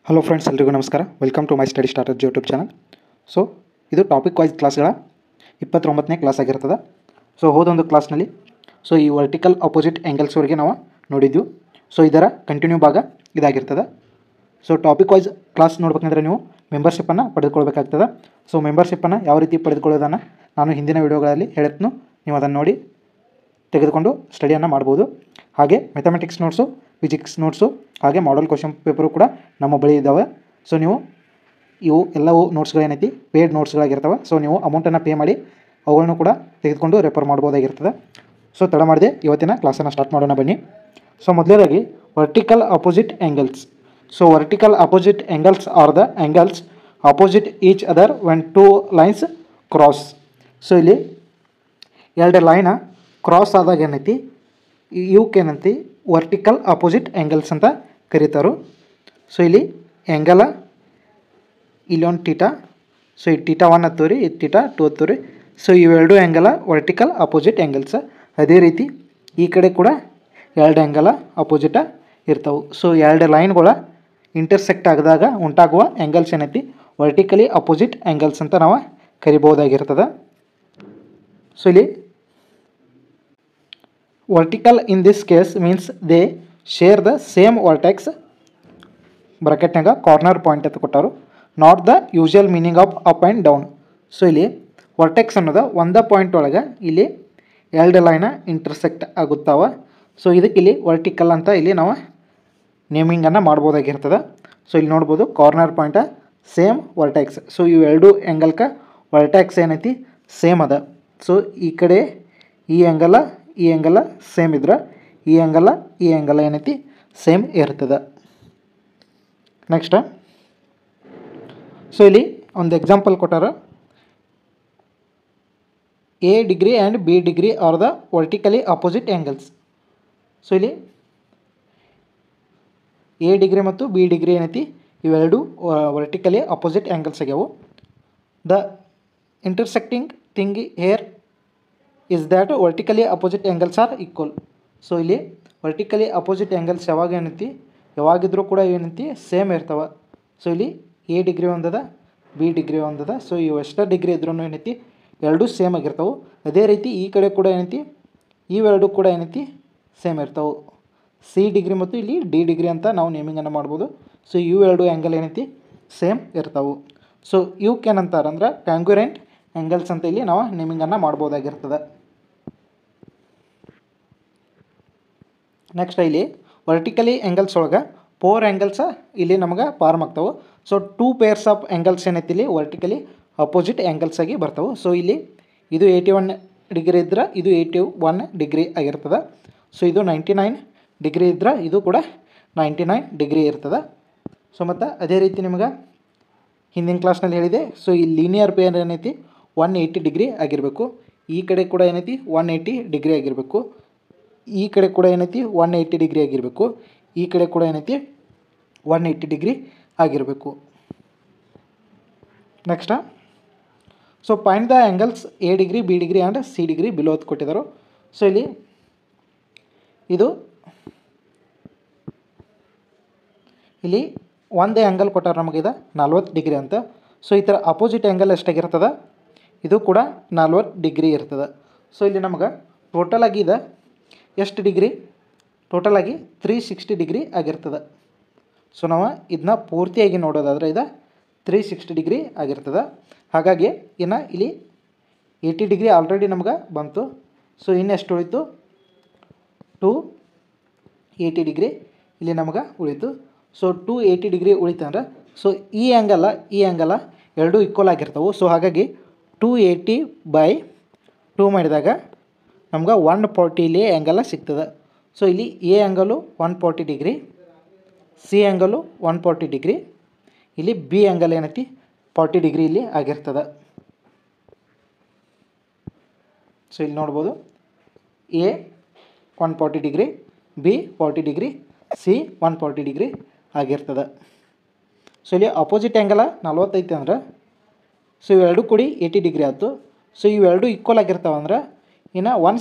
Hello friends, ಎಲ್ರಿಗೂ ನಮಸ್ಕಾರ. Welcome to my study starter YouTube channel. So ಇದು topic wise ಕ್ಲಾಸ್ಗಳ 29ನೇ ಕ್ಲಾಸ್ ಆಗಿರ್ತದೆ. ಸೊ ಹೋದೊಂದು ಕ್ಲಾಸ್ನಲ್ಲಿ ಈ ವರ್ಟಿಕಲ್ ಅಪೋಸಿಟ್ ಆ್ಯಂಗಲ್ಸ್ವರೆಗೆ ನಾವು ನೋಡಿದ್ವಿ. ಸೊ ಇದರ ಕಂಟಿನ್ಯೂ ಭಾಗ ಇದಾಗಿರ್ತದೆ. ಸೊ ಟಾಪಿಕ್ ವೈಸ್ ಕ್ಲಾಸ್ ನೋಡ್ಬೇಕಂದ್ರೆ ನೀವು ಮೆಂಬರ್ಶಿಪ್ಪನ್ನು ಪಡೆದುಕೊಳ್ಬೇಕಾಗ್ತದೆ. ಸೊ ಮೆಂಬರ್ಶಿಪ್ಪನ್ನು ಯಾವ ರೀತಿ ಪಡೆದುಕೊಳ್ಳೋದನ್ನು ನಾನು ಹಿಂದಿನ ವಿಡಿಯೋಗಳಲ್ಲಿ ಹೇಳಿದ್ನು. ನೀವು ಅದನ್ನು ನೋಡಿ ತೆಗೆದುಕೊಂಡು ಸ್ಟಡಿಯನ್ನು ಮಾಡ್ಬೋದು. ಹಾಗೆ ಮ್ಯಾಥಮೆಟಿಕ್ಸ್ ನೋಟ್ಸು, ಫಿಸಿಕ್ಸ್ ನೋಟ್ಸು, ಹಾಗೆ ಮಾಡಲ್ ಕ್ವಶನ್ ಪೇಪರು ಕೂಡ ನಮ್ಮ ಬಳಿ ಇದ್ದಾವೆ. ಸೊ ನೀವು ಇವು ಎಲ್ಲವೂ ನೋಟ್ಸ್ಗಳೇನೈತಿ ಪೇಯ್ಡ್ ನೋಟ್ಸ್ಗಳಾಗಿರ್ತವೆ. ಸೊ ನೀವು ಅಮೌಂಟನ್ನು ಪೇ ಮಾಡಿ ಅವುಗಳನ್ನು ಕೂಡ ತೆಗೆದುಕೊಂಡು ರೆಫರ್ ಮಾಡ್ಬೋದಾಗಿರ್ತದೆ. ಸೊ ತಡ ಮಾಡಿದೆ ಇವತ್ತಿನ ಕ್ಲಾಸನ್ನು ಸ್ಟಾರ್ಟ್ ಮಾಡೋಣ ಬನ್ನಿ. ಸೊ ಮೊದಲನೇದಾಗಿ vertical opposite angles. So vertical opposite angles are the angles opposite each other when two lines cross. So ಇಲ್ಲಿ ಎರಡು ಲೈನ ಕ್ರಾಸ್ ಆದಾಗ ಏನೈತಿ ಇವಕ್ಕೇನಂತಿ ವರ್ಟಿಕಲ್ ಅಪೋಸಿಟ್ ಆ್ಯಂಗಲ್ಸ್ ಅಂತ ಕರೀತಾರೆ. ಸೊ ಇಲ್ಲಿ ಆ್ಯಂಗಲ ಇಲ್ಲೊಂದು ಟೀಟಾ. ಸೊ ಈ ಟೀಟಾ 1 ಹತ್ತವ್ರಿ, ಇದು ಟೀಟಾ 2 ಹತ್ತವ್ರಿ. ಸೊ ಇವೆರಡು ಆ್ಯಂಗಲ ವರ್ಟಿಕಲ್ ಅಪೋಸಿಟ್ ಆ್ಯಂಗಲ್ಸ್. ಅದೇ ರೀತಿ ಈ ಕಡೆ ಕೂಡ ಎರಡು ಆ್ಯಂಗಲ ಅಪೋಸಿಟ ಇರ್ತವೆ. ಸೊ ಎರಡು ಲೈನ್ಗಳ ಇಂಟರ್ಸೆಕ್ಟ್ ಆಗಿದಾಗ ಉಂಟಾಗುವ ಆ್ಯಂಗಲ್ಸ್ ಏನೈತಿ ವರ್ಟಿಕಲಿ ಅಪೋಸಿಟ್ ಆ್ಯಂಗಲ್ಸ್ ಅಂತ ನಾವು ಕರಿಬೋದಾಗಿರ್ತದೆ. ಸೊ ಇಲ್ಲಿ vertical in this case means they share the same vertex ಬ್ರಾಕೆಟ್ನಾಗ ಕಾರ್ನರ್ ಪಾಯಿಂಟ್ ಅಂತ ಕೊಟ್ಟರು. Not the usual meaning of up and down. So ಇಲ್ಲಿ ವರ್ಟೆಕ್ಸ್ ಅನ್ನೋದು ಒಂದೇ ಪಾಯಿಂಟ್ ಒಳಗೆ ಇಲ್ಲಿ ಎರಡು ಲೈನ ಇಂಟರ್ಸೆಕ್ಟ್ ಆಗುತ್ತಾವ. ಸೊ ಇದಕ್ಕೆ ಇಲ್ಲಿ ವರ್ಟಿಕಲ್ ಅಂತ ಇಲ್ಲಿ ನಾವು ನೇಮಿಂಗನ್ನು ಮಾಡ್ಬೋದಾಗಿರ್ತದೆ. ಸೊ ಇಲ್ಲಿ ನೋಡ್ಬೋದು corner point same vertex. So ಇವೆರಡು ಆ್ಯಂಗಲ್ಕ ವರ್ಟೆಕ್ಸ್ ಏನೈತಿ ಸೇಮ್ ಅದ. ಸೊ ಈ ಕಡೆ ಈ ಆ್ಯಂಗಲ ಸೇಮ್ ಇದ್ರೆ ಈ ಆ್ಯಂಗಲ ಏನೈತಿ ಸೇಮ್ ಇರ್ತದೆ. ನೆಕ್ಸ್ಟ್ ಸೊ ಇಲ್ಲಿ ಒಂದು ಎಕ್ಸಾಂಪಲ್ ಕೊಟ್ಟಾರ. A degree and B degree are the vertically opposite angles. So ಇಲ್ಲಿ ಎ ಡಿಗ್ರಿ ಮತ್ತು ಬಿ ಡಿಗ್ರಿ ಏನೈತಿ ಇವೆರಡು ವರ್ಟಿಕಲಿ ಅಪೋಸಿಟ್ ಆ್ಯಂಗಲ್ಸ್ ಆಗ್ಯಾವು. The intersecting thing here is that vertically opposite angles are equal. So ಇಲ್ಲಿ vertically opposite angles ಯಾವಾಗ ಏನೈತಿ ಯಾವಾಗಿದ್ರೂ ಕೂಡ ಏನೈತಿ ಸೇಮ್ ಇರ್ತವೆ. ಸೊ ಇಲ್ಲಿ ಎ ಡಿಗ್ರಿ ಒಂದದ, ಬಿ ಡಿಗ್ರಿ ಒಂದದ. ಸೊ ಇವು ಎಷ್ಟೇ ಡಿಗ್ರಿ ಇದ್ರೂ ಏನೈತಿ ಎರಡೂ ಸೇಮ್ ಆಗಿರ್ತವೆ. ಅದೇ ರೀತಿ ಈ ಕಡೆ ಕೂಡ ಏನೈತಿ ಇವೆರಡು ಕೂಡ ಏನೈತಿ ಸೇಮ್ ಇರ್ತವೆ. ಸಿ ಡಿಗ್ರಿ ಮತ್ತು ಇಲ್ಲಿ ಡಿ ಡಿಗ್ರಿ ಅಂತ ನಾವು ನೇಮಿಂಗನ್ನು ಮಾಡ್ಬೋದು. ಸೊ ಇವೆರಡು ಆ್ಯಂಗಲ್ ಏನೈತಿ ಸೇಮ್ ಇರ್ತವೆ. ಸೊ ಇವಕ್ಕೆ ಏನಂತಾರೆ ಅಂದ್ರೆ ಕಾಂಗ್ರುಯೆಂಟ್ ಆ್ಯಂಗಲ್ಸ್ ಅಂತ ಇಲ್ಲಿ ನಾವು ನೇಮಿಂಗನ್ನು ಮಾಡ್ಬೋದಾಗಿರ್ತದೆ. ನೆಕ್ಸ್ಟ್ ಇಲ್ಲಿ ವರ್ಟಿಕಲಿ ಆ್ಯಂಗಲ್ಸ್ ಒಳಗೆ 4 ಆ್ಯಂಗಲ್ಸ ಇಲ್ಲಿ ನಮಗೆ ಫಾರ್ಮ್ ಆಗ್ತವೆ. ಸೊ 2 ಪೇರ್ಸ್ ಆಫ್ ಆ್ಯಂಗಲ್ಸ್ ಏನೈತಿ ಇಲ್ಲಿ ವರ್ಟಿಕಲಿ ಅಪೋಸಿಟ್ ಆ್ಯಂಗಲ್ಸ್ ಆಗಿ ಬರ್ತವೆ. ಸೊ ಇಲ್ಲಿ ಇದು 81 ಡಿಗ್ರಿ ಇದ್ರೆ ಇದು 81 ಡಿಗ್ರಿ ಆಗಿರ್ತದೆ. ಸೊ ಇದು 99 ಡಿಗ್ರಿ ಇದ್ರೆ ಇದು ಕೂಡ 99 ಡಿಗ್ರಿ ಇರ್ತದೆ. ಸೊ ಮತ್ತು ಅದೇ ರೀತಿ ನಿಮ್ಗೆ ಹಿಂದಿನ ಕ್ಲಾಸ್ನಲ್ಲಿ ಹೇಳಿದೆ. ಸೊ ಈ ಲೀನಿಯರ್ ಪೇರ್ ಏನೈತಿ 180 ಡಿಗ್ರಿ ಆಗಿರಬೇಕು. ಈ ಕಡೆ ಕೂಡ ಏನೈತಿ 180 ಡಿಗ್ರಿ ಆಗಿರಬೇಕು. ಈ ಕಡೆ ಕೂಡ ಏನೈತಿ 180 ಡಿಗ್ರಿ ಆಗಿರಬೇಕು. ಈ ಕಡೆ ಕೂಡ ಏನೈತಿ 180 ಡಿಗ್ರಿ ಆಗಿರಬೇಕು. Next so find the angles A degree, B degree and C degree below ಅಂತ ಕೊಟ್ಟಿದ್ದಾರೆ. ಸೊ ಇಲ್ಲಿ ಒಂದು ಆ್ಯಂಗಲ್ ಕೊಟ್ಟಾರೆ ನಮಗೆ ಇದು 40 ಡಿಗ್ರಿ ಅಂತ. ಸೊ ಈ ಥರ ಅಪೋಸಿಟ್ ಆ್ಯಂಗಲ್ ಎಷ್ಟಾಗಿರ್ತದೆ ಇದು ಕೂಡ 40 ಡಿಗ್ರಿ ಇರ್ತದೆ. ಸೊ ಇಲ್ಲಿ ನಮಗೆ ಟೋಟಲಾಗಿ ಇದು ಎಷ್ಟು ಡಿಗ್ರಿ ಟೋಟಲಾಗಿ 360 ಡಿಗ್ರಿ ಆಗಿರ್ತದೆ. ಸೊ ನಾವು ಇದನ್ನ ಪೂರ್ತಿಯಾಗಿ ನೋಡೋದಾದರೆ ಇದು 360 ಡಿಗ್ರಿ ಆಗಿರ್ತದೆ. ಹಾಗಾಗಿ ಇನ್ನು ಇಲ್ಲಿ 80 ಡಿಗ್ರಿ ಆಲ್ರೆಡಿ ನಮ್ಗೆ ಬಂತು. ಸೊ ಇನ್ನೆಷ್ಟು ಉಳಿತು 280 ಡಿಗ್ರಿ ಇಲ್ಲಿ ನಮ್ಗೆ ಉಳಿತು. ಸೊ 280 ಡಿಗ್ರಿ ಉಳಿತಂದ್ರೆ ಸೊ ಈ ಆ್ಯಂಗಲ ಎರಡೂ ಈಕ್ವಲ್ ಆಗಿರ್ತವೆ. ಸೊ ಹಾಗಾಗಿ 280/2 ಮಾಡಿದಾಗ ನಮ್ಗೆ 140 ಇಲ್ಲಿ ಆ್ಯಂಗಲ ಸಿಗ್ತದೆ. ಸೊ ಇಲ್ಲಿ A angle 140 degree, C angle 140 degree, ಇಲ್ಲಿ ಬಿ ಆ್ಯಂಗಲ್ ಏನೈತಿ 40 ಡಿಗ್ರಿ ಇಲ್ಲಿ ಆಗಿರ್ತದೆ. ಸೊ ಇಲ್ಲಿ ನೋಡ್ಬೋದು A 140 degree, B 40 degree, C 140 degree ಆಗಿರ್ತದೆ. ಸೊ ಇಲ್ಲಿ ಅಪೋಸಿಟ್ ಆ್ಯಂಗಲ 40 ಐತೆ ಅಂದ್ರೆ ಸೊ ಇವೆರಡು ಕೂಡಿ 80 ಡಿಗ್ರಿ ಆಯಿತು. ಸೊ ಇವೆರಡು ಈಕ್ವಲ್ ಆಗಿರ್ತಾವೆ ಅಂದ್ರೆ ಇನ್ನು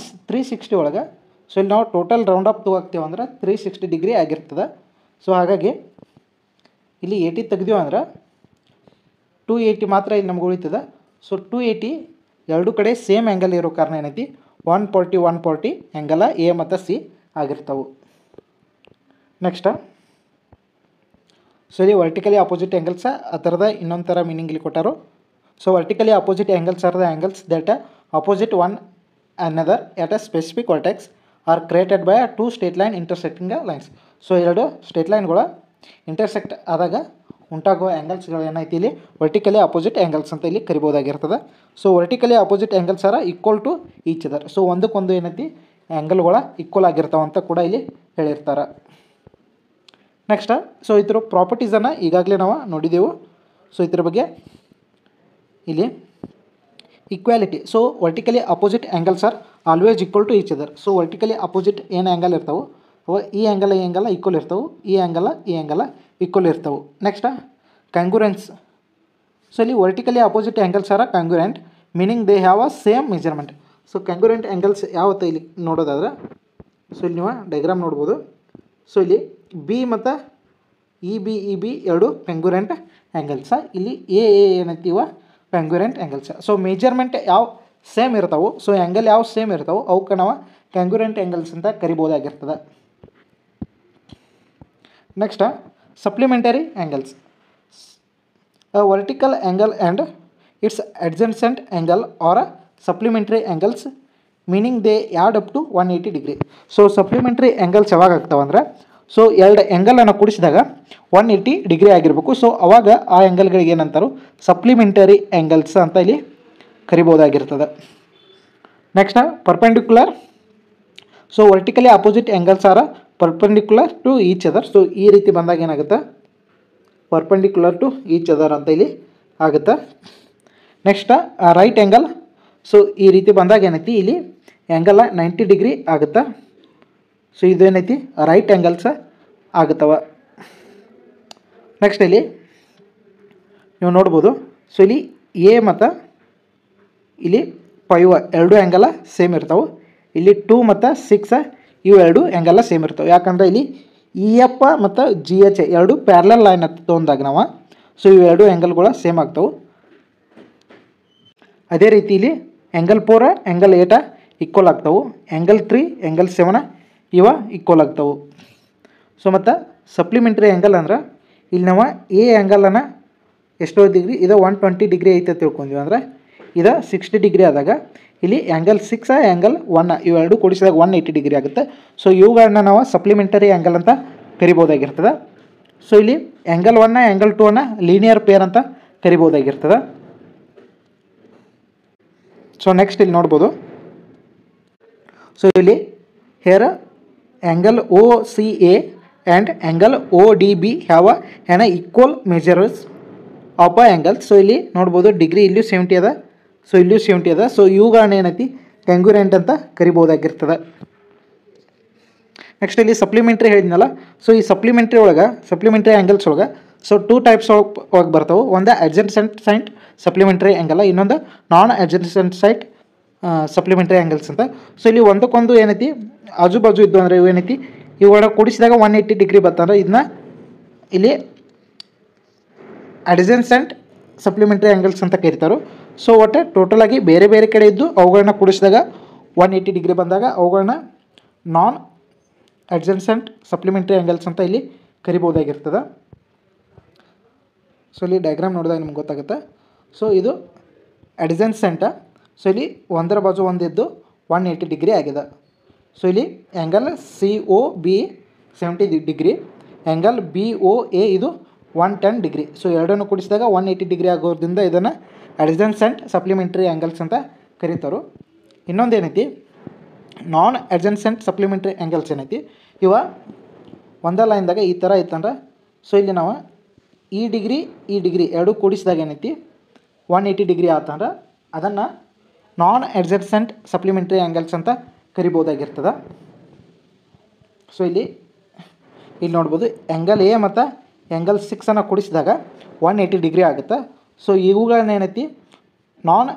360 ಒಳಗೆ ಸೊ ಇಲ್ಲಿ ನಾವು ಟೋಟಲ್ ರೌಂಡ್ ಅಪ್ ತೊಗೋಗ್ತೀವಿ ಅಂದ್ರೆ 360 ಡಿಗ್ರಿ ಆಗಿರ್ತದೆ. ಸೊ ಹಾಗಾಗಿ ಇಲ್ಲಿ 80 ತೆಗೆದೀವಿ ಅಂದ್ರೆ 280 ಮಾತ್ರ ಇಲ್ಲಿ ನಮ್ಗೆ ಉಳಿತದೆ. ಸೊ 280 ಎರಡು ಕಡೆ ಸೇಮ್ ಆ್ಯಂಗಲ್ ಇರೋ ಕಾರಣ ಏನೈತಿ 140 ಆ್ಯಂಗಲ ಎ ಮತ್ತು ಸಿ ಆಗಿರ್ತಾವೆ. ನೆಕ್ಸ್ಟ್ ಸೊ ಇಲ್ಲಿ ವರ್ಟಿಕಲಿ ಅಪೋಸಿಟ್ ಆ್ಯಂಗಲ್ಸ್ ಆ ಥರದ ಇನ್ನೊಂದು ಥರ ಮೀನಿಂಗ್ ಇಲ್ಲಿ ಕೊಟ್ಟಾರು. So vertically opposite angles are the angles that opposite one another at a specific vertex are created by a two straight line intersecting lines. So ಎರಡು straight ಲೈನ್ಗಳು intersect ಆದಾಗ ಉಂಟಾಗುವ ಆ್ಯಂಗಲ್ಸ್ಗಳು ಏನೈತಿ ಇಲ್ಲಿ ವರ್ಟಿಕಲಿ ಅಪೋಸಿಟ್ ಆ್ಯಂಗಲ್ಸ್ ಅಂತ ಇಲ್ಲಿ ಕರಿಬೋದಾಗಿರ್ತದೆ. So vertically opposite angles are equal to each other. So ಒಂದಕ್ಕೊಂದು ಏನೈತಿ ಆ್ಯಂಗಲ್ಗಳ ಈಕ್ವಲ್ ಆಗಿರ್ತಾವೆ ಅಂತ ಕೂಡ ಇಲ್ಲಿ ಹೇಳಿರ್ತಾರೆ. ನೆಕ್ಸ್ಟ್ ಸೊ ಇದ್ರ ಪ್ರಾಪರ್ಟೀಸನ್ನು ಈಗಾಗಲೇ ನಾವು ನೋಡಿದೆವು. ಸೊ ಇದ್ರ ಬಗ್ಗೆ ಇಲ್ಲಿ equality. So vertically opposite angles are always equal to each other. So vertically opposite ಏನು ಆ್ಯಂಗಲ್ ಇರ್ತಾವೆ ಅವು ಈ ಆ್ಯಂಗಲ್ ಈಕ್ವಲ್ ಇರ್ತಾವೆ, ಈ ಆ್ಯಂಗಲ್ ಈಕ್ವಲ್ ಇರ್ತಾವೆ. Next congruence. ಸೊ ಇಲ್ಲಿ vertically opposite angles are congruent meaning they have a same measurement. So congruent angles ಯಾವತ್ತು ಇಲ್ಲಿ ನೋಡೋದಾದ್ರೆ ಸೊ ಇಲ್ಲಿ ನೀವು ಡೈಗ್ರಾಮ್ ನೋಡ್ಬೋದು. ಸೊ ಇಲ್ಲಿ ಬಿ ಮತ್ತು ಇ ಬಿ ಎರಡು ಕಂಗ್ರುರೆಂಟ್ ಆ್ಯಂಗಲ್ಸ. ಇಲ್ಲಿ ಎ ಏನಂತೀವ ಕಂಗ್ರುರೆಂಟ್ ಆ್ಯಂಗಲ್ಸ್. ಸೊ ಮೆಜರ್ಮೆಂಟ್ ಯಾವ ಸೇಮ್ ಇರ್ತಾವೆ, ಸೊ ಆ್ಯಂಗಲ್ ಯಾವ ಸೇಮ್ ಇರ್ತಾವೆ ಅವಕ್ಕೆ ನಾವು ಕಂಗ್ರುರೆಂಟ್ ಆ್ಯಂಗಲ್ಸ್ ಅಂತ ಕರಿಬೋದಾಗಿರ್ತದೆ. Next supplementary angles. Vertical angle and its adjacent angle are supplementary angles meaning they add up to 180 degree. So supplementary angles ಯಾವಾಗ ಆಗ್ತಾವೆ ಅಂದರೆ ಸೊ ಎರಡು ಆ್ಯಂಗಲನ್ನು ಕೂಡಿಸಿದಾಗ 180 ಡಿಗ್ರಿ ಆಗಿರಬೇಕು. ಸೊ ಅವಾಗ ಆ ಆ್ಯಂಗಲ್ಗಳಿಗೆ ಏನಂತಾರೋ ಸಪ್ಲಿಮೆಂಟರಿ ಆ್ಯಂಗಲ್ಸ್ ಅಂತ ಇಲ್ಲಿ ಕರಿಬೋದಾಗಿರ್ತದೆ. Next perpendicular. So vertically opposite angles are perpendicular to each other. So ಈ ರೀತಿ ಬಂದಾಗ ಏನಾಗುತ್ತೆ ಪರ್ಪೆಂಡಿಕ್ಯುಲರ್ ಟು ಈಚ್ ಅದರ್ ಅಂತ ಇಲ್ಲಿ ಆಗುತ್ತೆ. Next right angle. ಸೊ ಈ ರೀತಿ ಬಂದಾಗ ಏನೈತಿ ಇಲ್ಲಿ ಆ್ಯಂಗಲ್ 90 ಡಿಗ್ರಿ ಆಗುತ್ತೆ. ಸೊ ಇದೇನೈತಿ ರೈಟ್ ಆ್ಯಂಗಲ್ಸ್ ಆಗುತ್ತವೆ. ನೆಕ್ಸ್ಟ್ ಇಲ್ಲಿ ನೀವು ನೋಡ್ಬೋದು. ಸೊ ಇಲ್ಲಿ ಎ ಮತ್ತು ಇಲ್ಲಿ 5 ಎರಡು ಆ್ಯಂಗಲ ಸೇಮ್ ಇರ್ತಾವೆ. ಇಲ್ಲಿ 2 ಮತ್ತು 6 ಇವು ಎರಡು ಆ್ಯಂಗಲ ಸೇಮ್ ಇರ್ತವೆ. ಯಾಕಂದರೆ ಇಲ್ಲಿ ಇ ಎಫ್ ಮತ್ತು ಜಿ ಎಚ್ ಎರಡು ಪ್ಯಾರಲಲ್ ಲೈನ್ ಅಂತ ತೊಗೊಂಡಾಗ ನಾವು ಸೊ ಇವೆರಡು ಆ್ಯಂಗಲ್ಗಳು ಸೇಮ್ ಆಗ್ತವೆ. ಅದೇ ರೀತಿ ಇಲ್ಲಿ ಆ್ಯಂಗಲ್ 4 ಆ್ಯಂಗಲ್ 8 ಈಕ್ವಲ್ ಆಗ್ತವೆ. ಆ್ಯಂಗಲ್ 3 ಆ್ಯಂಗಲ್ 7 ಇವ ಈಕ್ವಲ್ ಆಗ್ತವೆ. ಸೊ ಮತ್ತು ಸಪ್ಲಿಮೆಂಟ್ರಿ ಆ್ಯಂಗಲ್ ಅಂದ್ರೆ ಇಲ್ಲಿ ನಾವು ಎ ಆ್ಯಂಗಲನ್ನು ಎಷ್ಟೋ ಡಿಗ್ರಿ ಇದು 120 ಡಿಗ್ರಿ ಐತೆ ತಿಳ್ಕೊಂಡ್ವಿ ಅಂದರೆ ಇದು 60 ಡಿಗ್ರಿ ಆದಾಗ ಇಲ್ಲಿ ಆ್ಯಂಗಲ್ 6 ಆ್ಯಂಗಲ್ 1 ಇವೆರಡು ಕೂಡಿಸಿದಾಗ 180 ಡಿಗ್ರಿ ಆಗುತ್ತೆ. ಸೊ ಇವುಗಳನ್ನ ನಾವು ಸಪ್ಲಿಮೆಂಟರಿ ಆ್ಯಂಗಲ್ ಅಂತ ಕರಿಬೋದಾಗಿರ್ತದೆ. ಸೊ ಇಲ್ಲಿ ಆ್ಯಂಗಲ್ 1 ಆ್ಯಂಗಲ್ 2 ಲೀನಿಯರ್ ಪೇರ್ ಅಂತ ಕರಿಬೋದಾಗಿರ್ತದೆ. ಸೊ ನೆಕ್ಸ್ಟ್ ಇಲ್ಲಿ ನೋಡ್ಬೋದು. ಸೊ ಇಲ್ಲಿ hair angle O C A and angle O D B have an equal measures of a angle. So ಇಲ್ಲಿ ನೋಡ್ಬೋದು ಡಿಗ್ರಿ ಇಲ್ಲಿಯೂ 70 ಅದ, ಸೊ ಇಲ್ಲಿಯೂ 70 ಅದ. ಸೊ ಇವುಗಳನ್ನ ಏನೈತಿ ಕಂಗ್ರುರೆಂಟ್ ಅಂತ ಕರಿಬೋದಾಗಿರ್ತದೆ. ನೆಕ್ಸ್ಟ್ ಇಲ್ಲಿ ಸಪ್ಲಿಮೆಂಟ್ರಿ ಹೇಳಿದ್ನಲ್ಲ. ಸೊ ಈ ಸಪ್ಲಿಮೆಂಟ್ರಿ ಆ್ಯಂಗಲ್ಸ್ ಒಳಗೆ ಸೊ 2 ಟೈಪ್ಸ್ ಒಳಗೆ ಬರ್ತಾವೆ. ಒಂದು ಅಡ್ಜಸೆಂಟ್ ಸೈಡ್ ಸಪ್ಲಿಮೆಂಟ್ರಿ ಆ್ಯಂಗಲ್, ಇನ್ನೊಂದು ನಾನ್ ಅಡ್ಜಸೆಂಟ್ ಸೈಡ್ ಸಪ್ಲಿಮೆಂಟ್ರಿ ಆ್ಯಂಗಲ್ಸ್ ಅಂತ. ಸೊ ಇಲ್ಲಿ ಒಂದಕ್ಕೊಂದು ಏನೈತಿ ಆಜು ಬಾಜು ಇದ್ದು ಅಂದರೆ ಇವು ಏನೈತಿ ಇವುಗಳ ಕೂಡಿಸಿದಾಗ 180 ಡಿಗ್ರಿ ಬರ್ತಂದ್ರೆ ಇದನ್ನ ಇಲ್ಲಿ ಅಡ್ಜಸೆಂಟ್ ಸಪ್ಲಿಮೆಂಟ್ರಿ ಆ್ಯಂಗಲ್ಸ್ ಅಂತ ಕರೀತಾರೆ. ಸೊ ಒಟ್ಟು ಟೋಟಲಾಗಿ ಬೇರೆ ಬೇರೆ ಕಡೆ ಇದ್ದು ಅವುಗಳನ್ನ ಕೂಡಿಸಿದಾಗ 180 ಡಿಗ್ರಿ ಬಂದಾಗ ಅವುಗಳನ್ನ ನಾನ್ ಅಡ್ಜಸೆಂಟ್ ಸಪ್ಲಿಮೆಂಟ್ರಿ ಆ್ಯಂಗಲ್ಸ್ ಅಂತ ಇಲ್ಲಿ ಕರಿಬೋದಾಗಿರ್ತದೆ. ಸೊ ಇಲ್ಲಿ ಡಯಾಗ್ರಾಮ್ ನೋಡಿದಾಗ ನಿಮ್ಗೆ ಗೊತ್ತಾಗುತ್ತೆ. ಸೊ ಇದು ಅಡ್ಜಸೆಂಟ್. ಸೊ ಇಲ್ಲಿ ಒಂದರ ಬಾಜು ಒಂದಿದ್ದು 180 ಡಿಗ್ರಿ ಆಗಿದೆ. ಸೊ ಇಲ್ಲಿ angle C O B 70 degree, angle B O A ಇದು 110 ಡಿಗ್ರಿ. ಸೊ ಎರಡನ್ನು ಕೂಡಿಸಿದಾಗ 180 ಡಿಗ್ರಿ ಆಗೋದ್ರಿಂದ ಇದನ್ನು ಅಡ್ಜಸೆಂಟ್ ಸಪ್ಲಿಮೆಂಟ್ರಿ ಆ್ಯಂಗಲ್ಸ್ ಅಂತ ಕರೀತಾರೆ. ಇನ್ನೊಂದು ಏನೈತಿ ನಾನ್ ಅಡ್ಜಸೆಂಟ್ ಸಪ್ಲಿಮೆಂಟ್ರಿ ಆ್ಯಂಗಲ್ಸ್ ಏನೈತಿ ಇವ ಒಂದೇ ಲೈನ್ದಾಗ ಈ ಥರ ಇತ್ತಂದ್ರೆ ಸೊ ಇಲ್ಲಿ ನಾವು ಈ ಡಿಗ್ರಿ ಎರಡು ಕೂಡಿಸಿದಾಗ ಏನೈತಿ 180 ಡಿಗ್ರಿ ಆತಂದ್ರೆ ಅದನ್ನು ನಾನ್ ಅಡ್ಜಸೆಂಟ್ ಸಪ್ಲಿಮೆಂಟ್ರಿ ಆ್ಯಂಗಲ್ಸ್ ಅಂತ ಕರಿಬೋದಾಗಿರ್ತದೆ. ಸೊ ಇಲ್ಲಿ ನೋಡ್ಬೋದು ಆ್ಯಂಗಲ್ ಎ ಮತ್ತು ಆ್ಯಂಗಲ್ 6 ಕೂಡಿಸಿದಾಗ 180 ಡಿಗ್ರಿ ಆಗುತ್ತೆ. ಸೊ ಇವುಗಳನ್ನ ಏನೈತಿ ನಾನ್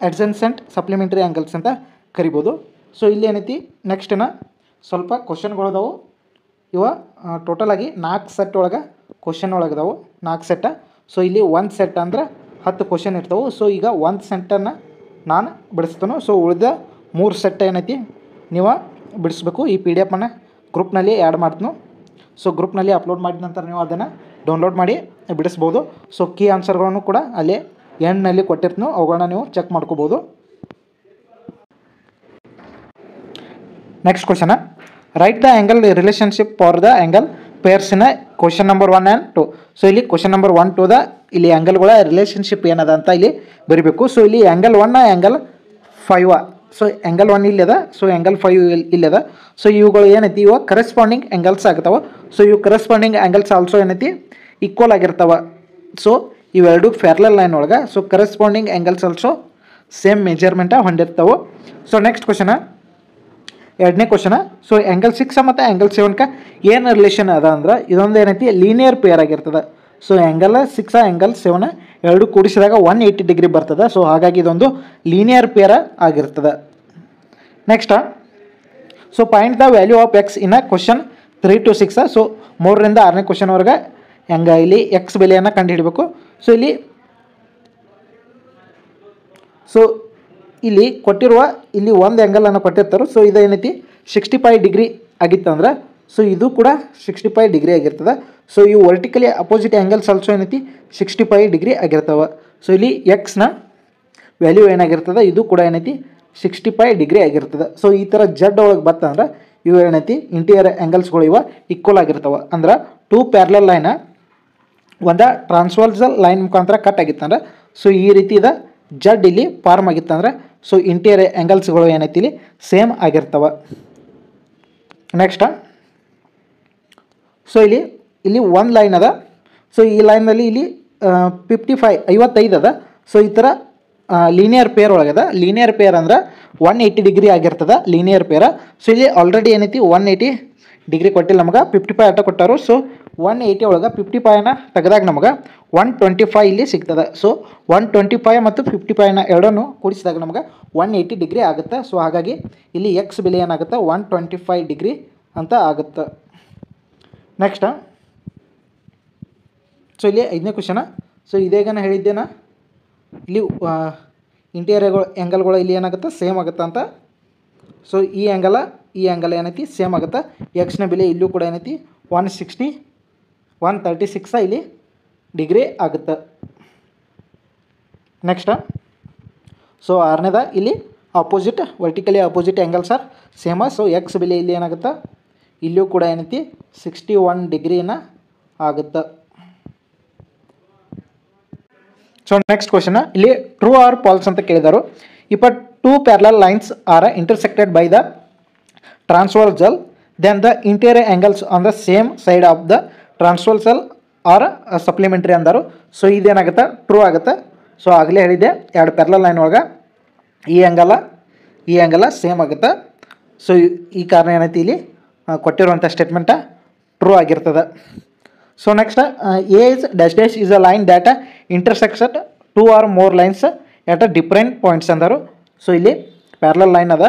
ಅಡ್ಜಸೆಂಟ್ ಸಪ್ಲಿಮೆಂಟ್ರಿ ಆ್ಯಂಗಲ್ಸ್ ಅಂತ ಕರಿಬೋದು. ಸೊ ಇಲ್ಲಿ ಏನೈತಿ ನೆಕ್ಸ್ಟ್ನ ಸ್ವಲ್ಪ ಕ್ವಶನ್ಗಳದಾವು. ಇವ ಟೋಟಲಾಗಿ 4 ಸೆಟ್ ಒಳಗೆ ಕ್ವಶನ್ ಒಳಗದಾವು 4 ಸೆಟ್ಟ. ಸೊ ಇಲ್ಲಿ 1 ಸೆಟ್ ಅಂದ್ರೆ 10 ಕ್ವಶನ್ ಇರ್ತಾವೆ. ಸೊ ಈಗ 1 ಸೆಟ್ಟನ್ನು ನಾನು ಬಿಡಿಸ್ತಾನು. ಸೊ ಉಳಿದ 3 ಸೆಟ್ ಏನೈತಿ ನೀವು ಬಿಡಿಸ್ಬೇಕು. ಈ PDF ಅನ್ನು ಗ್ರೂಪ್ನಲ್ಲಿ ಆ್ಯಡ್ ಮಾಡ್ತೀನಿ. ಸೊ ಗ್ರೂಪ್ನಲ್ಲಿ ಅಪ್ಲೋಡ್ ಮಾಡಿದ ನಂತರ ನೀವು ಅದನ್ನು ಡೌನ್ಲೋಡ್ ಮಾಡಿ ಬಿಡಿಸ್ಬೋದು. ಸೊ ಕೀ ಆನ್ಸರ್ಗಳನ್ನು ಕೂಡ ಅಲ್ಲಿ ಎಂಡ್ನಲ್ಲಿ ಕೊಟ್ಟಿರ್ತೀನಿ, ಅವುಗಳನ್ನ ನೀವು ಚೆಕ್ ಮಾಡ್ಕೋಬೋದು. Next question, right the angle relationship for the angle pairs in question number 1 and 2. So ಇಲ್ಲಿ ಕ್ವಶನ್ ನಂಬರ್ 1, 2 ಇಲ್ಲಿ ಆ್ಯಂಗಲ್ಗಳ ರಿಲೇಷನ್ಶಿಪ್ ಏನದ ಅಂತ ಇಲ್ಲಿ ಬರೀಬೇಕು. ಸೊ ಇಲ್ಲಿ ಆ್ಯಂಗಲ್ 1 ಆ್ಯಂಗಲ್ 5. ಸೊ ಆ್ಯಂಗಲ್ 1 ಇಲ್ಲದ, ಸೊ ಆ್ಯಂಗಲ್ 5 ಇಲ್ಲದ. ಸೊ ಇವುಗಳು ಏನೈತಿ ಇವು ಕರೆಸ್ಪಾಂಡಿಂಗ್ ಆ್ಯಂಗಲ್ಸ್ ಆಗ್ತಾವೆ. ಸೊ ಇವು ಕರೆಸ್ಪಾಂಡಿಂಗ್ ಆ್ಯಂಗಲ್ಸ್ ಆಲ್ಸೋ ಏನೈತಿ ಈಕ್ವಲ್ ಆಗಿರ್ತಾವೆ. ಸೊ ಇವೆರಡು ಪ್ಯಾರಲಲ್ ಲೈನ್ ಒಳಗೆ so corresponding angles also same measurement ಹೊಂದಿರ್ತಾವೆ. ಸೊ ನೆಕ್ಸ್ಟ್ ಕ್ವಶನ, ಎರಡನೇ ಕ್ವಶನ. ಸೊ ಆ್ಯಂಗಲ್ 6 ಮತ್ತು ಆ್ಯಂಗಲ್ 7ಗೆ ಏನು ರಿಲೇಷನ್ ಅದ ಅಂದ್ರೆ ಇದೊಂದು ಏನೈತಿ ಲೀನಿಯರ್ ಪೇರ್ ಆಗಿರ್ತದೆ. ಸೊ ಆ್ಯಂಗಲ್ 6 ಆ್ಯಂಗಲ್ 7 ಎರಡು ಕೂಡಿಸಿದಾಗ 180 ಡಿಗ್ರಿ ಬರ್ತದೆ. ಸೊ ಹಾಗಾಗಿ ಇದೊಂದು ಲೀನಿಯರ್ ಪೇರ್ ಆಗಿರ್ತದೆ. Next, so point the value of x in question 3 to 6. So 3ರಿಂದ 6ನೇ ಕ್ವಶನ್ವರೆಗೆ ಹೆಂಗೆ ಇಲ್ಲಿ ಎಕ್ಸ್ ಬೆಲೆಯನ್ನು ಕಂಡುಹಿಡಬೇಕು. ಸೊ ಇಲ್ಲಿ ಕೊಟ್ಟಿರುವ ಇಲ್ಲಿ ಒಂದು ಆ್ಯಂಗಲನ್ನು ಕೊಟ್ಟಿರ್ತಾರೆ. ಸೊ ಇದು ಏನೈತಿ 65 ಡಿಗ್ರಿ ಆಗಿತ್ತಂದ್ರೆ ಸೊ ಇದು ಕೂಡ 65 ಡಿಗ್ರಿ ಆಗಿರ್ತದೆ. ಸೊ ಇವು ವರ್ಟಿಕಲಿ ಅಪೋಸಿಟ್ ಆ್ಯಂಗಲ್ಸ್ ಆಲ್ಸೋ ಏನೈತಿ 65 ಡಿಗ್ರಿ ಆಗಿರ್ತವೆ. ಸೊ ಇಲ್ಲಿ ಎಕ್ಸ್ನ ವ್ಯಾಲ್ಯೂ ಏನಾಗಿರ್ತದೆ ಇದು ಕೂಡ ಏನೈತಿ 65 ಡಿಗ್ರಿ ಆಗಿರ್ತದೆ. ಸೊ ಈ ಥರ ಜಡ್ ಒಳಗೆ ಬರ್ತಂದ್ರೆ ಇವು ಏನೈತಿ ಇಂಟೀರಿಯರ್ ಆ್ಯಂಗಲ್ಸ್ಗಳು ಇವ ಈಕ್ವಲ್ ಆಗಿರ್ತವೆ. ಅಂದ್ರೆ 2 ಪ್ಯಾರಲಲ್ ಲೈನ ಒಂದು ಟ್ರಾನ್ಸ್ವರ್ಸಲ್ ಲೈನ್ ಮುಖಾಂತರ ಕಟ್ ಆಗಿತ್ತಂದ್ರೆ ಸೊ ಈ ರೀತಿದ ಜಡ್ ಇಲ್ಲಿ ಫಾರ್ಮ್ ಆಗಿತ್ತಂದ್ರೆ ಸೊ ಇಂಟೀರಿಯರ್ ಆ್ಯಂಗಲ್ಸ್ಗಳು ಏನೈತಿ ಇಲ್ಲಿ ಸೇಮ್ ಆಗಿರ್ತವೆ. ನೆಕ್ಸ್ಟ್, ಸೊ ಇಲ್ಲಿ ಒಂದು ಲೈನ್ ಅದ. ಸೊ ಈ ಲೈನಲ್ಲಿ ಇಲ್ಲಿ 55 ಅದ. ಸೊ ಈ ಥರ ಲೀನಿಯರ್ ಪೇರ್ ಒಳಗದ. ಲೀನಿಯರ್ ಪೇರ್ ಅಂದ್ರೆ 180 ಡಿಗ್ರಿ ಆಗಿರ್ತದೆ ಲೀನಿಯರ್ ಪೇರ. ಸೊ ಇಲ್ಲಿ ಆಲ್ರೆಡಿ ಏನೈತಿ 180 ಡಿಗ್ರಿ ಕೊಟ್ಟಿಲ್ಲ ನಮಗೆ, 55 ಅಟ ಕೊಟ್ಟಾರು. ಸೊ 180 ಒಳಗೆ 55ನ ತೆಗೆದಾಗ ನಮಗೆ 125 ಇಲ್ಲಿ ಸಿಗ್ತದೆ. ಸೊ 125 ಮತ್ತು 55ನ ಎರಡನ್ನು ಕೂಡಿಸಿದಾಗ ನಮಗೆ 180 ಡಿಗ್ರಿ ಆಗುತ್ತೆ. ಸೊ ಹಾಗಾಗಿ ಇಲ್ಲಿ ಎಕ್ಸ್ ಬೆಲೆ ಏನಾಗುತ್ತೆ 125 ಡಿಗ್ರಿ ಅಂತ ಆಗುತ್ತೆ. ನೆಕ್ಸ್ಟ್, ಸೊ ಇಲ್ಲಿ 5ನೇ ಕ್ವಶನ. ಸೊ ಇದೇಗ ನಾನು ಹೇಳಿದ್ದೇನ ಇಲ್ಲಿ ಇಂಟೀರಿಯರ್ಗಳು ಆ್ಯಂಗಲ್ಗಳು ಇಲ್ಲಿ ಏನಾಗುತ್ತೆ ಸೇಮ್ ಆಗುತ್ತೆ ಅಂತ. ಸೊ ಈ ಆ್ಯಂಗಲ್ ಏನೈತಿ ಸೇಮ್ ಆಗುತ್ತೆ. ಎಕ್ಸ್ನ ಬೆಲೆ ಇಲ್ಲೂ ಕೂಡ ಏನೈತಿ 136 ಇಲ್ಲಿ ಡಿಗ್ರಿ ಆಗುತ್ತೆ. ನೆಕ್ಸ್ಟ್, ಸೊ 6ನೇದ ಇಲ್ಲಿ opposite vertically opposite angles are same. So x ಬೆಲೆ ಇಲ್ಲಿ ಏನಾಗುತ್ತೆ ಇಲ್ಲೂ ಕೂಡ ಏನೈತಿ 61 ಡಿಗ್ರಿನ ಆಗುತ್ತೆ. ಸೊ ನೆಕ್ಸ್ಟ್ ಕ್ವಶನ್, ಇಲ್ಲಿ ಟ್ರೂ ಆರ್ ಫಾಲ್ಸ್ ಅಂತ ಕೇಳಿದರು. If 2 parallel lines are intersected by the transversal then the interior angles on the same side of the transversal are supplementary ಅಂದರು. ಸೊ ಇದೇನಾಗುತ್ತೆ ಟ್ರೂ ಆಗುತ್ತೆ. ಸೊ ಆಗಲೇ ಹೇಳಿದ್ದೆ 2 ಪ್ಯಾರಲಲ್ ಲೈನ್ ಒಳಗೆ ಈ ಆ್ಯಂಗಲ ಸೇಮ್ ಆಗುತ್ತೆ. ಸೊ ಈ ಕಾರಣ ಏನೈತಿ ಇಲ್ಲಿ ಕೊಟ್ಟಿರುವಂಥ ಸ್ಟೇಟ್ಮೆಂಟ ಟ್ರೂ ಆಗಿರ್ತದೆ. So next, A is dash is a line that intersected 2 or more lines at a different points ಅಂದರು. ಸೊ ಇಲ್ಲಿ ಪ್ಯಾರಲಲ್ ಲೈನ್ ಅದ.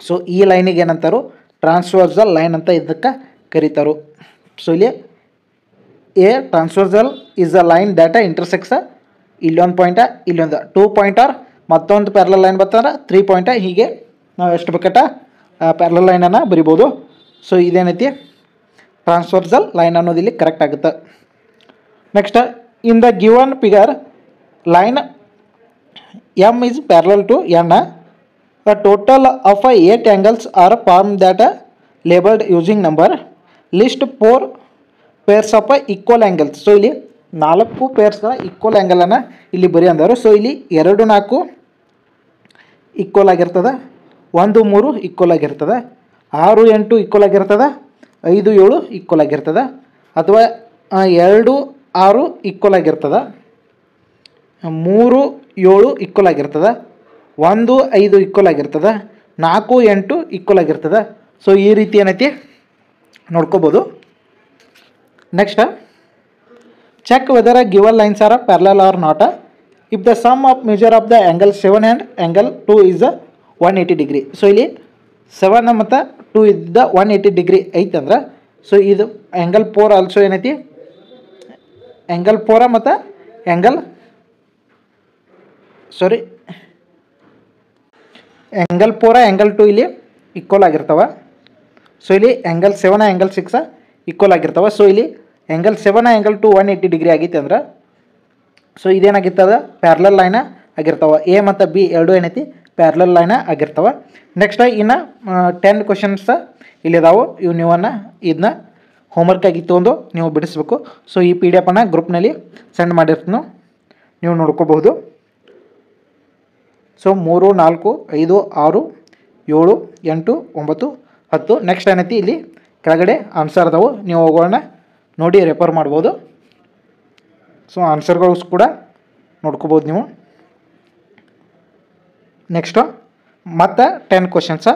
ಸೊ ಈ ಲೈನಿಗೆ ಏನಂತಾರು ಟ್ರಾನ್ಸ್ವರ್ಸಲ್ ಲೈನ್ ಅಂತ ಇದಕ್ಕೆ ಕರೀತಾರು. ಸೊ ಇಲ್ಲಿ A transversal is a line that intersects ಇಲ್ಲೊಂದು ಪಾಯಿಂಟ ಇಲ್ಲೊಂದು 2 ಪಾಯಿಂಟ್ ಆರ್ ಮತ್ತೊಂದು ಪ್ಯಾರಲಲ್ ಲೈನ್ ಬರ್ತಂದ್ರೆ 3 ಪಾಯಿಂಟ. ಹೀಗೆ ನಾವು ಎಷ್ಟು ಬೇಕಟ ಪ್ಯಾರಲಲ್ ಲೈನನ್ನು ಬರಿಬೋದು. ಸೊ ಇದೇನೈತಿ ಟ್ರಾನ್ಸ್ವರ್ಸಲ್ ಲೈನ್ ಅನ್ನೋದು ಇಲ್ಲಿ ಕರೆಕ್ಟ್ ಆಗುತ್ತೆ. Next, in the given figure line M is parallel to N. A total of 8 angles are formed that are labeled using number. List 4 pairs of equal angles. So ಇಲ್ಲಿ 4 ಪೇರ್ಸ್ಗಳ equal ಆ್ಯಂಗಲನ್ನು ಇಲ್ಲಿ ಬರಿ ಅಂದರು. So ಇಲ್ಲಿ 2, 4 equal ಆಗಿರ್ತದೆ, 1, 3 equal ಆಗಿರ್ತದೆ, 6, 8 equal ಆಗಿರ್ತದೆ, 5, 7 equal ಆಗಿರ್ತದೆ, ಅಥವಾ 2, 6 ಈಕ್ವಲ್ ಆಗಿರ್ತದೆ, 3, 7 ಈಕ್ವಲ್ ಆಗಿರ್ತದೆ, 1, 5 ಈಕ್ವಲ್ ಆಗಿರ್ತದೆ, 4, 8 ಈಕ್ವಲ್ ಆಗಿರ್ತದೆ. ಸೊ ಈ ರೀತಿ ಏನೈತಿ ನೋಡ್ಕೋಬೋದು. Next, check whether given lines are parallel or not. If the sum of measure of the angle 7 and angle 2 is 180 degree. So ಇಲ್ಲಿ 7 ಮತ್ತು 2 ಇದ್ದ 180 ಡಿಗ್ರಿ ಐತಂದ್ರೆ ಸೊ ಇದು ಆ್ಯಂಗಲ್ 4 ಆಲ್ಸೋ ಏನೈತಿ ಆ್ಯಂಗಲ್ 4 ಮತ್ತು ಆ್ಯಂಗಲ್ ಆ್ಯಂಗಲ್ 4 ಆ್ಯಂಗಲ್ 2 ಇಲ್ಲಿ ಈಕ್ವಲ್ ಆಗಿರ್ತಾವೆ. So ಇಲ್ಲಿ ಆ್ಯಂಗಲ್ 7 ಆ್ಯಂಗಲ್ 6 ಈಕ್ವಲ್ ಆಗಿರ್ತಾವೆ. ಸೊ ಇಲ್ಲಿ ಆ್ಯಂಗಲ್ 7 ಆ್ಯಂಗಲ್ 2 180 ಡಿಗ್ರಿ ಆಗೈತೆ ಅಂದ್ರೆ ಸೊ ಇದೇನಾಗಿರ್ತದೆ ಪ್ಯಾರಲಲ್ ಲೈನ ಆಗಿರ್ತಾವೆ. ಎ ಮತ್ತು ಬಿ ಎರಡು ಏನೈತಿ ಪ್ಯಾರಲಲ್ ಲೈನ ಆಗಿರ್ತಾವೆ. ನೆಕ್ಸ್ಟ್ ಇನ್ನು 10 ಕ್ವಶನ್ಸ್ ಇಲ್ಲಿದಾವೆ. ಇವು ಇದನ್ನ ಹೋಮ್ವರ್ಕ್ ಆಗಿ ತೊಗೊಂಡು ನೀವು ಬಿಡಿಸ್ಬೇಕು. ಸೊ ಈ PDF ಅನ್ನು ಗ್ರೂಪ್ನಲ್ಲಿ ಸೆಂಡ್ ಮಾಡಿರ್ತೀನಿ, ನೀವು ನೋಡ್ಕೋಬಹುದು. ಸೊ 3 4 5 6 7 8 9 10 ನೆಕ್ಸ್ಟ್ ಏನೈತಿ ಇಲ್ಲಿ ಕೆಳಗಡೆ ಆನ್ಸರ್ ಅದಾವೆ, ನೀವು ಅವುಗಳನ್ನ ನೋಡಿ ರೆಫರ್ ಮಾಡ್ಬೋದು. ಸೊ ಆನ್ಸರ್ಗಳು ಕೂಡ ನೋಡ್ಕೋಬೋದು ನೀವು. ನೆಕ್ಸ್ಟು ಮತ್ತು 10 ಕ್ವಶನ್ಸ,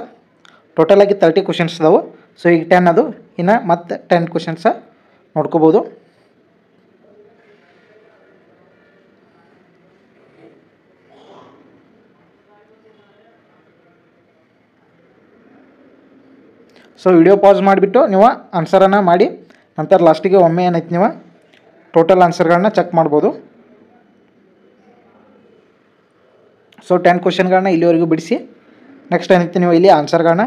ಟೋಟಲಾಗಿ 30 ಕ್ವಶನ್ಸ್ ಅದಾವೆ. ಸೊ ಈಗ 10 ಅದು, ಇನ್ನು ಮತ್ತೆ 10 ಕ್ವಶನ್ಸ ನೋಡ್ಕೋಬೋದು. ಸೊ ವಿಡಿಯೋ ಪಾಸ್ ಮಾಡಿಬಿಟ್ಟು ನೀವು ಆನ್ಸರನ್ನು ಮಾಡಿ ನಂತರ ಲಾಸ್ಟಿಗೆ ಒಮ್ಮೆ ಏನೈತಿ ನೀವು ಟೋಟಲ್ ಆನ್ಸರ್ಗಳನ್ನ ಚೆಕ್ ಮಾಡ್ಬೋದು. ಸೊ 10 ಕ್ವಶನ್ಗಳನ್ನ ಇಲ್ಲಿವರೆಗೂ ಬಿಡಿಸಿ ನೆಕ್ಸ್ಟ್ ಏನೈತಿ ನೀವು ಇಲ್ಲಿ ಆನ್ಸರ್ಗಳನ್ನ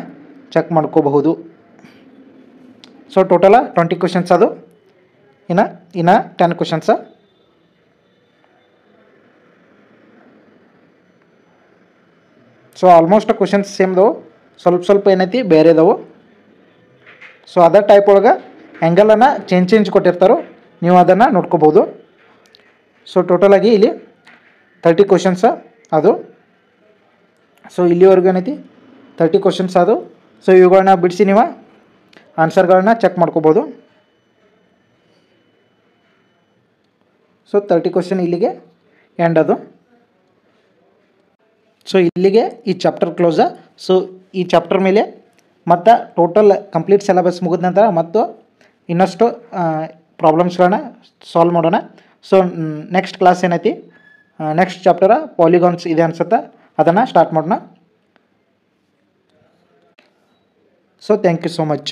ಚೆಕ್ ಮಾಡ್ಕೋಬಹುದು. ಸೊ ಟೋಟಲ 20 ಕ್ವಶನ್ಸ್ ಅದು, ಇನ್ನು 10 questions. So almost questions same ಅದಾವೆ, ಸ್ವಲ್ಪ ಏನೈತಿ ಬೇರೆ ಅದಾವೆ. ಸೊ ಅದರ್ ಟೈಪ್ ಒಳಗೆ ಆ್ಯಂಗಲನ್ನು ಚೇಂಜ್ ಕೊಟ್ಟಿರ್ತಾರೋ, ನೀವು ಅದನ್ನು ನೋಡ್ಕೋಬೋದು. ಸೊ ಟೋಟಲಾಗಿ ಇಲ್ಲಿ 30 ಕ್ವಶನ್ಸ ಅದು. ಸೊ ಇಲ್ಲಿವರೆಗೂ ಏನೈತಿ 30 ಕ್ವಶನ್ಸ್ ಅದು. ಸೊ ಇವುಗಳನ್ನ ಬಿಡಿಸಿ ನೀವು ಆನ್ಸರ್ಗಳನ್ನ ಚೆಕ್ ಮಾಡ್ಕೋಬೋದು. ಸೊ 30 ಕ್ವಶನ್ ಇಲ್ಲಿಗೆ ಎಂಡ್ ಅದು. ಸೊ ಇಲ್ಲಿಗೆ ಈ ಚಾಪ್ಟರ್ ಕ್ಲೋಸ. ಸೊ ಈ ಚಾಪ್ಟರ್ ಮೇಲೆ ಮತ್ತು ಟೋಟಲ್ ಕಂಪ್ಲೀಟ್ ಸಿಲೆಬಸ್ ಮುಗಿದ ನಂತರ ಮತ್ತು ಇನ್ನಷ್ಟು ಪ್ರಾಬ್ಲಮ್ಸ್ಗಳನ್ನ ಸಾಲ್ವ್ ಮಾಡೋಣ. ಸೊ ನೆಕ್ಸ್ಟ್ ಕ್ಲಾಸ್ ಏನೈತಿ, ನೆಕ್ಸ್ಟ್ ಚಾಪ್ಟರ ಪಾಲಿಗಾನ್ಸ್ ಇದೆ ಅನ್ಸುತ್ತೆ, ಅದನ್ನು ಸ್ಟಾರ್ಟ್ ಮಾಡೋಣ. So thank you so much.